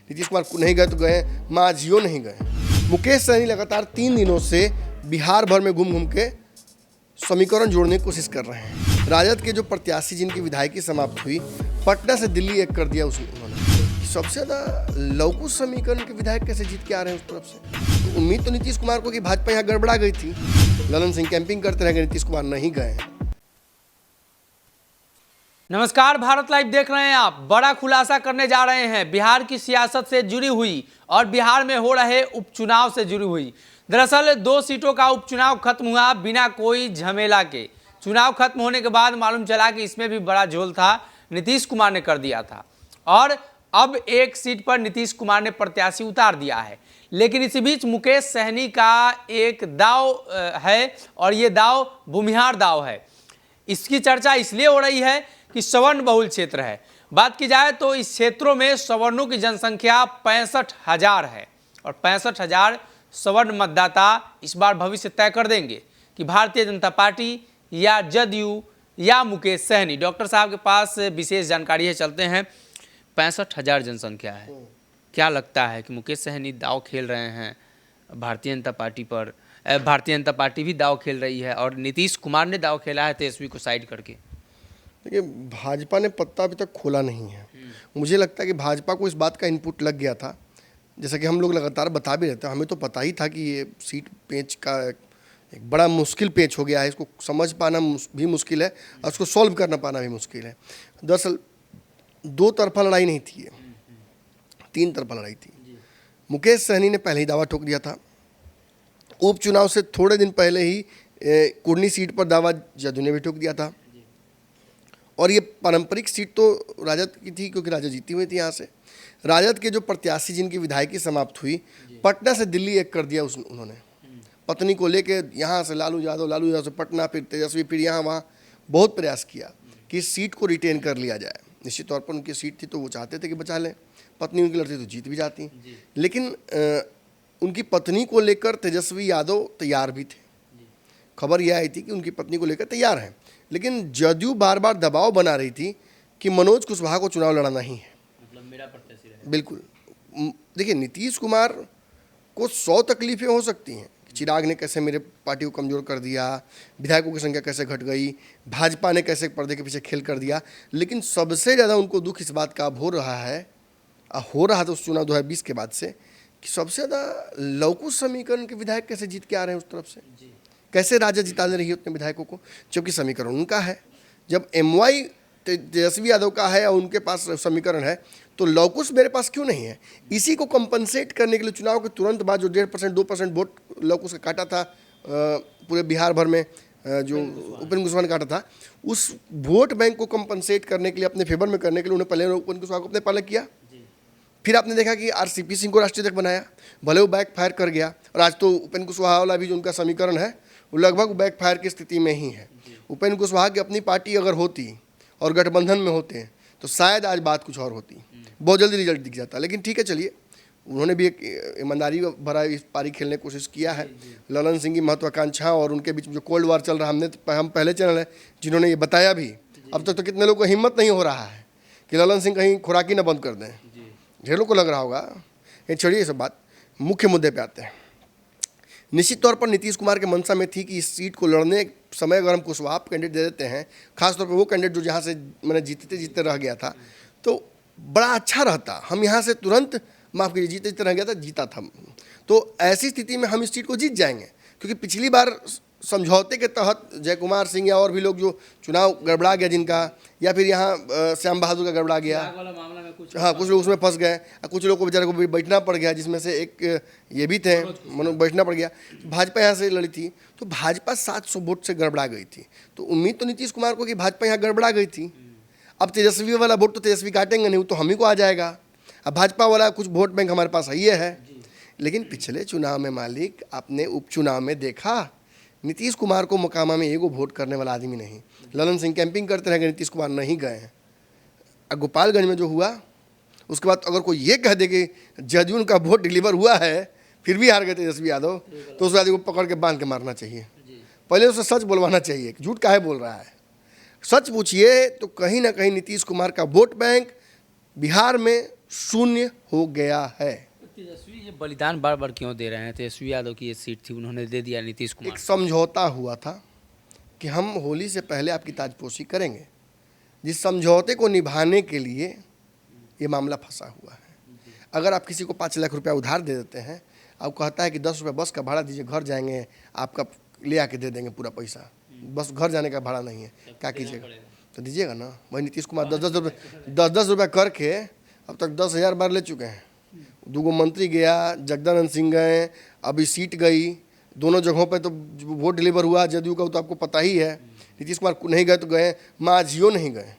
नीतीश कुमार नहीं गए तो गए, मांझियों नहीं गए। मुकेश सहनी लगातार 3 दिनों से बिहार भर में घूम घूम के समीकरण जोड़ने की कोशिश कर रहे हैं। राजद के जो प्रत्याशी जिनकी विधायकी समाप्त हुई, पटना से दिल्ली एक कर दिया उन्होंने। सबसे ज़्यादा लवकुश समीकरण के विधायक कैसे जीत के आ रहे हैं उस तरफ से। तो उम्मीद तो नीतीश कुमार को कि भाजपा यहाँ गड़बड़ा गई थी। ललन सिंह कैंपिंग करते रह गए, नीतीश कुमार नहीं गए। नमस्कार, भारत लाइव देख रहे हैं आप। बड़ा खुलासा करने जा रहे हैं बिहार की सियासत से जुड़ी हुई और बिहार में हो रहे उपचुनाव से जुड़ी हुई। दरअसल 2 सीटों का उपचुनाव खत्म हुआ बिना कोई झमेला के। चुनाव खत्म होने के बाद मालूम चला कि इसमें भी बड़ा झोल था, नीतीश कुमार ने कर दिया था और अब एक सीट पर नीतीश कुमार ने प्रत्याशी उतार दिया है। लेकिन इसी बीच मुकेश सहनी का एक दाव है और ये दाव भूमिहार दाव है। इसकी चर्चा इसलिए हो रही है कि सवर्ण बहुल क्षेत्र है। बात की जाए तो इस क्षेत्रों में सवर्णों की जनसंख्या 65,000 है और 65,000 सवर्ण मतदाता इस बार भविष्य तय कर देंगे कि भारतीय जनता पार्टी या जदयू या मुकेश सहनी। डॉक्टर साहब के पास विशेष जानकारी है, चलते हैं। 65,000 जनसंख्या है, क्या लगता है कि मुकेश सहनी दाव खेल रहे हैं भारतीय जनता पार्टी पर? भारतीय जनता पार्टी भी दाव खेल रही है और नीतीश कुमार ने दाव खेला है तेजस्वी को साइड करके। देखिए, भाजपा ने पत्ता अभी तक खोला नहीं है। मुझे लगता है कि भाजपा को इस बात का इनपुट लग गया था, जैसा कि हम लोग लगातार बता भी रहते हैं। हमें तो पता ही था कि ये सीट पेच का एक बड़ा मुश्किल पेच हो गया है। इसको समझ पाना भी मुश्किल है और उसको सॉल्व करना पाना भी मुश्किल है। दरअसल 2 तरफा लड़ाई नहीं थी, ये 3 तरफा लड़ाई थी। मुकेश सहनी ने पहले ही दावा ठोक दिया था। उपचुनाव से थोड़े दिन पहले ही कुर्नी सीट पर दावा जदयू ने भी ठोक दिया था और ये पारंपरिक सीट तो राजद की थी क्योंकि राजद जीती हुई थी। यहाँ से राजद के जो प्रत्याशी जिनकी विधायकी समाप्त हुई, पटना से दिल्ली एक कर दिया उन्होंने। पत्नी को लेके यहाँ से लालू यादव से पटना, फिर तेजस्वी, फिर यहाँ वहाँ बहुत प्रयास किया कि इस सीट को रिटेन कर लिया जाए। निश्चित तौर पर उनकी सीट थी तो वो चाहते थे कि बचा लें। पत्नी उनकी लड़ती तो जीत भी जाती, लेकिन उनकी पत्नी को लेकर तेजस्वी यादव तैयार भी थे। खबर यह आई थी कि उनकी पत्नी को लेकर तैयार हैं, लेकिन जदयू बार बार दबाव बना रही थी कि मनोज कुशवाहा को चुनाव लड़ना ही है, मतलब मेरा प्रत्याशी रहे। बिल्कुल। देखिए, नीतीश कुमार को 100 तकलीफें हो सकती हैं कि चिराग ने कैसे मेरे पार्टी को कमज़ोर कर दिया, विधायकों की संख्या कैसे घट गई, भाजपा ने कैसे पर्दे के पीछे खेल कर दिया, लेकिन सबसे ज़्यादा उनको दुख इस बात का अब हो रहा था उस चुनाव 2020 के बाद से कि सबसे ज़्यादा लवकुश समीकरण के विधायक कैसे जीत के आ रहे हैं उस तरफ से। कैसे राजद जिता ले रही है उतने विधायकों को, जबकि समीकरण उनका है। जब MY तेजस्वी यादव का है और उनके पास समीकरण है, तो लवकुश मेरे पास क्यों नहीं है? इसी को कंपनसेट करने के लिए चुनाव के तुरंत बाद जो 1.5% 2% वोट लवकुश का काटा था पूरे बिहार भर में, जो उपेंद्र कुशवाहा ने काटा था, उस वोट बैंक को कंपनसेट करने के लिए, अपने फेवर में करने के लिए उन्हें पहले उपेंद्र कुशवाहा को अपने पाले किया। फिर आपने देखा कि RCP सिंह को राष्ट्रीय अध्यक्ष बनाया, भले वो बैक फायर कर गया और आज तो उपेंद्र कुशवाहा वाला भी जो उनका समीकरण है वो लगभग बैक फायर की स्थिति में ही है। उपेंद्र कुशवाहा की अपनी पार्टी अगर होती और गठबंधन में होते तो शायद आज बात कुछ और होती, बहुत जल्दी रिजल्ट दिख जाता। लेकिन ठीक है, चलिए, उन्होंने भी एक ईमानदारी भरा इस पारी खेलने की कोशिश किया है। ललन सिंह की महत्वाकांक्षा और उनके बीच में जो कोल्ड वार चल रहा, हम पहले चैनल है जिन्होंने ये बताया भी। अब तक तो कितने लोगों को हिम्मत नहीं हो रहा है कि ललन सिंह कहीं खुराकी न बंद कर दें। ढेर लोग को लग रहा होगा। ये छोड़िए सब बात, मुख्य मुद्दे पे आते हैं। निश्चित तौर पर नीतीश कुमार के मंशा में थी कि इस सीट को लड़ने समय अगर हम कुशवाहा कैंडिडेट दे देते हैं, खासतौर पर वो कैंडिडेट जो जहाँ से मैंने जीतते रह गया था, तो बड़ा अच्छा रहता। हम यहाँ से तुरंत, माफ़ कीजिए, जीते रह गया था, जीता था। तो ऐसी स्थिति में हम इस सीट को जीत जाएंगे, क्योंकि पिछली बार समझौते के तहत जयकुमार सिंह या और भी लोग जो चुनाव गड़बड़ा गया जिनका, या फिर यहाँ श्याम बहादुर का गड़बड़ा गया, कुछ लोग उसमें फंस गए, कुछ लोगों को बेचारे को बैठना पड़ गया, जिसमें से एक ये भी थे, बैठना पड़ गया। भाजपा यहाँ से लड़ी थी तो भाजपा 700 वोट से गड़बड़ा गई थी। तो उम्मीद तो नीतीश कुमार को कि भाजपा यहाँ गड़बड़ा गई थी। अब तेजस्वी वाला वोट तो तेजस्वी काटेंगे नहीं, वो तो हम ही को आ जाएगा। अब भाजपा वाला कुछ वोट बैंक हमारे पास है। लेकिन पिछले चुनाव में मालिक, आपने उपचुनाव में देखा, नीतीश कुमार को मोकामा में एगो वोट करने वाला आदमी नहीं। ललन सिंह कैंपिंग करते रह गए, नीतीश कुमार नहीं गए हैं। गोपालगंज में जो हुआ, उसके बाद अगर कोई ये कह दे कि जदयू का वोट डिलीवर हुआ है फिर भी हार गए तेजस्वी यादव, तो उस आदमी को पकड़ के बांध के मारना चाहिए। पहले उसे सच बोलवाना चाहिए, झूठ काहे बोल रहा है। सच पूछिए तो कहीं ना कहीं नीतीश कुमार का वोट बैंक बिहार में शून्य हो गया है। तेजस्वी ये बलिदान बार बार क्यों दे रहे हैं? तेजस्वी यादव की ये सीट थी, उन्होंने दे दिया नीतीश कुमार। एक समझौता हुआ था कि हम होली से पहले आपकी ताजपोशी करेंगे। जिस समझौते को निभाने के लिए ये मामला फंसा हुआ है। अगर आप किसी को 5 लाख रुपया उधार दे देते हैं, आप कहता है कि 10 रुपये बस का भाड़ा दीजिए, घर जाएंगे आपका ले आके दे देंगे पूरा पैसा, बस घर जाने का भाड़ा नहीं है, क्या कीजिएगा? तो दीजिएगा ना। वही नीतीश कुमार 10-10 रुपये करके अब तक 10,000 बार ले चुके हैं। 2 मंत्री गया, जगदानंद सिंह गए, अभी सीट गई, दोनों जगहों पे तो वोट डिलीवर हुआ जदयू का, तो आपको पता ही है। नीतीश कुमार नहीं गए तो गए, मांझियों नहीं गए।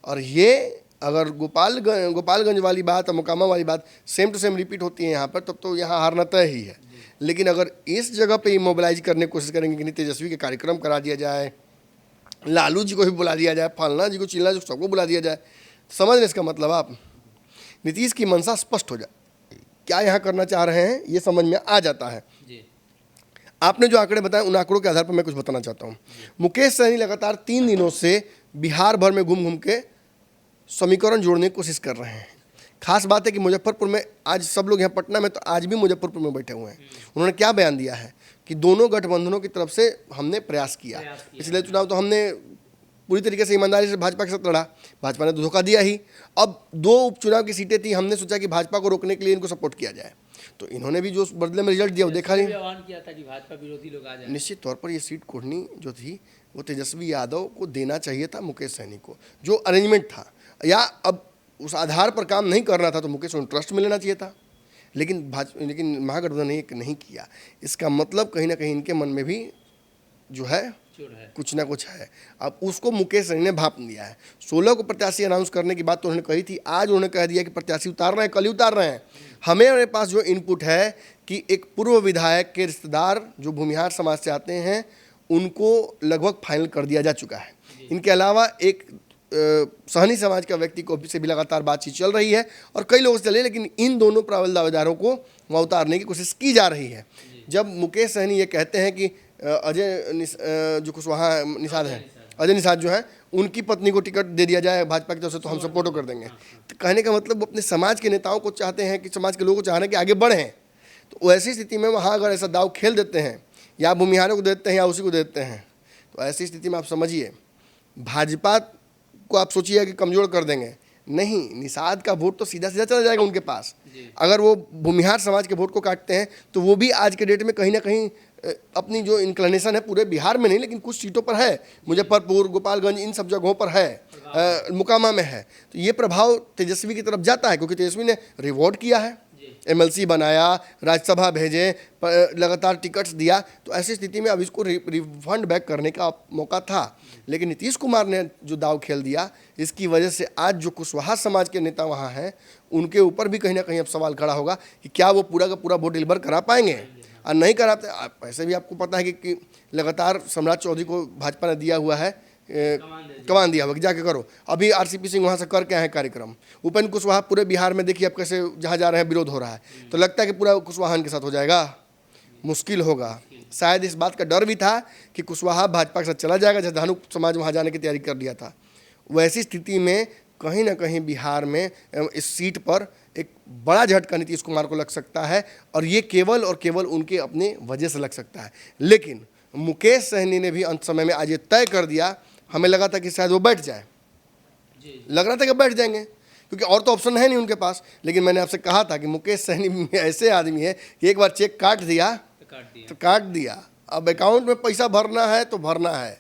और ये अगर गोपालगंज वाली बात और मोकामा वाली बात सेम टू सेम रिपीट होती है यहाँ पर, तब तो यहाँ हारना तय ही है। लेकिन अगर इस जगह पे मोबिलाइज करने की कोशिश करेंगे कि तेजस्वी के कार्यक्रम करा दिया जाए, लालू जी को भी बुला दिया जाए, फलना जी को, चिल्ला जी को, सबको बुला दिया जाए, समझ लें इसका मतलब आप। नीतीश की मंशा स्पष्ट हो जाए, क्या यहाँ करना चाह रहे हैं ये समझ में आ जाता है। आपने जो आंकड़े बताए उन आंकड़ों के आधार पर मैं कुछ बताना चाहता हूँ। मुकेश सहनी लगातार 3 दिनों से बिहार भर में घूम घूम के समीकरण जोड़ने की कोशिश कर रहे हैं। खास बात है कि मुजफ्फरपुर में आज सब लोग यहाँ पटना में, तो आज भी मुजफ्फरपुर में बैठे हुए हैं। उन्होंने क्या बयान दिया है कि दोनों गठबंधनों की तरफ से हमने प्रयास किया। पिछले चुनाव तो हमने पूरी तरीके से ईमानदारी से भाजपा के साथ लड़ा, भाजपा ने धोखा दिया ही। अब 2 उपचुनाव की सीटें थी, हमने सोचा कि भाजपा को रोकने के लिए इनको सपोर्ट किया जाए, तो इन्होंने भी जो बदले में रिजल्ट दिया वो देखा नहीं। आह्वान किया था कि भाजपा विरोधी लोग आ जाए। निश्चित तौर पर ये सीट कोढ़नी जो थी वो तेजस्वी यादव को देना चाहिए था, मुकेश सहनी को, जो अरेंजमेंट था। या अब उस आधार पर काम नहीं करना था तो मुकेश को ट्रस्ट में लेना चाहिए था, लेकिन महागठबंधन ने नहीं किया। इसका मतलब कहीं ना कहीं इनके मन में भी जो है कुछ ना कुछ है। अब उसको मुकेश सहनी ने भाप लिया है। 16 को प्रत्याशी अनाउंस करने की बात तो उन्होंने कही थी, आज उन्होंने कह दिया कि प्रत्याशी उतार रहे हैं, कल ही उतार रहे हैं। हमारे पास जो इनपुट है कि एक पूर्व विधायक के रिश्तेदार जो भूमिहार समाज से आते हैं उनको लगभग फाइनल कर दिया जा चुका है। इनके अलावा एक सहनी समाज का व्यक्ति को से भी लगातार बातचीत चल रही है और कई लोगों से चली, लेकिन इन दोनों प्रबल दावेदारों को वहाँ उतारने की कोशिश की जा रही है। जब मुकेश सहनी ये कहते हैं कि अजय जो कुशवाहा निषाद है, अजय निषाद जो है, उनकी पत्नी को टिकट दे दिया जाए भाजपा की तरफ से तो हम सपोर्ट कर देंगे, तो कहने का मतलब वो अपने समाज के नेताओं को चाहते हैं कि समाज के लोगों को चाह रहे हैं कि आगे बढ़ें। तो ऐसी स्थिति में वहाँ अगर ऐसा दाव खेल देते हैं, या भूमिहारों को देते हैं या उसी को देते हैं, तो ऐसी स्थिति में आप समझिए भाजपा को आप सोचिए कि कमज़ोर कर देंगे। नहीं, निषाद का वोट तो सीधा सीधा चला जाएगा उनके पास। अगर वो भूमिहार समाज के वोट को काटते हैं तो वो भी आज के डेट में कहीं ना कहीं अपनी जो इंक्लिनेशन है, पूरे बिहार में नहीं लेकिन कुछ सीटों पर है, मुजफ्फरपुर, गोपालगंज, इन सब जगहों पर है, मोकामा में है, तो ये प्रभाव तेजस्वी की तरफ जाता है, क्योंकि तेजस्वी ने रिवॉर्ड किया है, MLC बनाया, राज्यसभा भेजे, लगातार टिकट्स दिया। तो ऐसी स्थिति में अब इसको रिफंड बैक करने का मौका था, लेकिन नीतीश कुमार ने जो दाव खेल दिया, इसकी वजह से आज जो कुशवाहा समाज के नेता वहाँ हैं उनके ऊपर भी कहीं ना कहीं अब सवाल खड़ा होगा कि क्या वो पूरा का पूरा वोट डिलीवर करा पाएंगे। और नहीं कराते, ऐसे भी आपको पता है कि लगातार सम्राट चौधरी को भाजपा ने दिया हुआ है, कमान दिया हुआ कि जाके करो। अभी RCP सिंह वहाँ से करके आए कार्यक्रम। उपेंद्र कुशवाहा पूरे बिहार में देखिए अब कैसे जहाँ जा रहे हैं विरोध हो रहा है, तो लगता है कि पूरा कुशवाहा के साथ हो जाएगा, मुश्किल होगा। शायद इस बात का डर भी था कि कुशवाहा भाजपा के साथ चला जाएगा, जैसे धानु समाज वहाँ जाने की तैयारी कर लिया था। वैसी स्थिति में कहीं ना कहीं बिहार में इस सीट पर एक बड़ा झटका नीतीश कुमार को लग सकता है, और ये केवल और केवल उनके अपने वजह से लग सकता है। लेकिन मुकेश सहनी ने भी अंत समय में आज ये तय कर दिया, हमें लगा था कि शायद वो बैठ जाए, लग रहा था कि बैठ जाएंगे क्योंकि और तो ऑप्शन है नहीं उनके पास। लेकिन मैंने आपसे कहा था कि मुकेश सहनी ऐसे आदमी है कि एक बार चेक काट दिया तो काट दिया, अब अकाउंट में पैसा भरना है तो भरना है,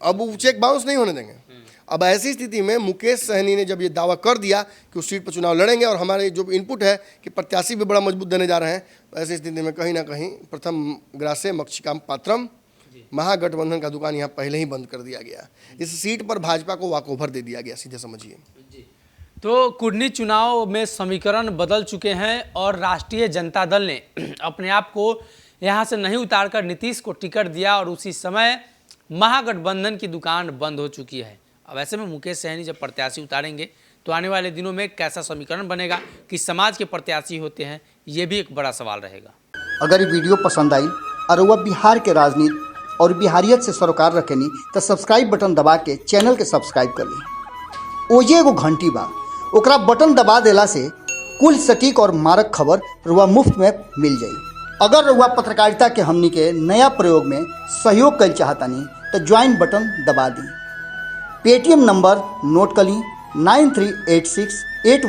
अब वो चेक बाउंस नहीं होने देंगे। अब ऐसी स्थिति में मुकेश सहनी ने जब ये दावा कर दिया कि उस सीट पर चुनाव लड़ेंगे और हमारे जो इनपुट है कि प्रत्याशी भी बड़ा मजबूत देने जा रहे हैं, तो ऐसी स्थिति में कहीं ना कहीं प्रथम ग्रासे मक्षिकाम पात्रम, महागठबंधन का दुकान यहाँ पहले ही बंद कर दिया गया। इस सीट पर भाजपा को वॉकओवर दे दिया गया, सीधे समझिए। तो कुर्नी चुनाव में समीकरण बदल चुके हैं और राष्ट्रीय जनता दल ने अपने आप को यहाँ से नहीं उतारकर नीतीश को टिकट दिया और उसी समय महागठबंधन की दुकान बंद हो चुकी है। अब ऐसे में मुकेश सहनी जब प्रत्याशी उतारेंगे तो आने वाले दिनों में कैसा समीकरण बनेगा, किस समाज के प्रत्याशी होते हैं, ये भी एक बड़ा सवाल रहेगा। अगर ये वीडियो पसंद आई और वह बिहार के राजनीति और बिहारियत से सरोकार रखेनी तो सब्सक्राइब बटन दबा के चैनल के सब्सक्राइब कर ली। ओजे एगो घंटी बा, ओकरा बटन दबा देला से कुल सटीक और मारक खबर रुआ मुफ्त में मिल जाई। अगर रुआ पत्रकारिता के हमनी के नया प्रयोग में सहयोग कर चाहतानी तो ज्वाइन बटन दबा दी। पेटीएम नंबर नोट कर ली 938681